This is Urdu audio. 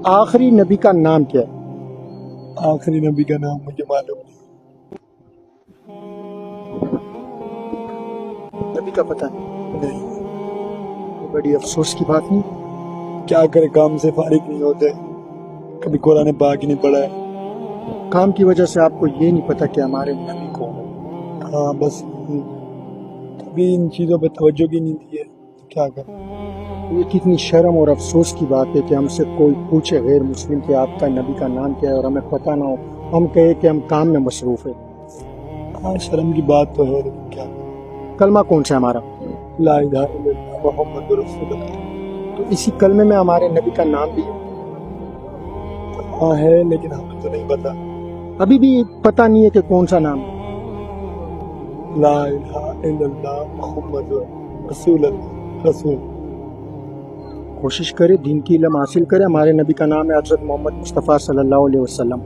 آخری نبی کا نام کیا ہے؟ آخری نبی کا نام مجھے معلوم نہیں۔ نبی کا پتہ نہیں؟ یہ بڑی افسوس کی بات نہیں؟ کیا کرے، کام سے فارغ نہیں ہوتے، کبھی قرآن پاک ہی نہیں پڑھا ہے۔ کام کی وجہ سے آپ کو یہ نہیں پتا کہ ہمارے نبی کون ہے۔ ہاں بس کبھی ان چیزوں پہ توجہ کی نہیں دی ہے، کیا کریں۔ یہ کتنی شرم اور افسوس کی بات ہے کہ ہم سے کوئی پوچھے غیر مسلم کہ آپ کا نبی کا نام کیا ہے اور ہمیں پتہ نہ ہو، ہم کہے کہ ہم کام میں مصروف ہیں۔ ہاں شرم کی بات تو ہے، لیکن کیا کریں۔ کلمہ کون سا ہے ہمارا؟ لا الہ الا اللہ محمد رسول اللہ۔ تو اسی کلمے میں ہمارے نبی کا نام بھی ہے۔ ہاں ہے، لیکن ہمیں تو نہیں پتا۔ ابھی بھی پتہ نہیں ہے کہ کون سا نام ہے۔ لا الہ الا اللہ محمد رسول اللہ، رسول۔ کوشش کرے، دین کی علم حاصل کرے۔ ہمارے نبی کا نام ہے حضرت محمد مصطفیٰ صلی اللہ علیہ وسلم۔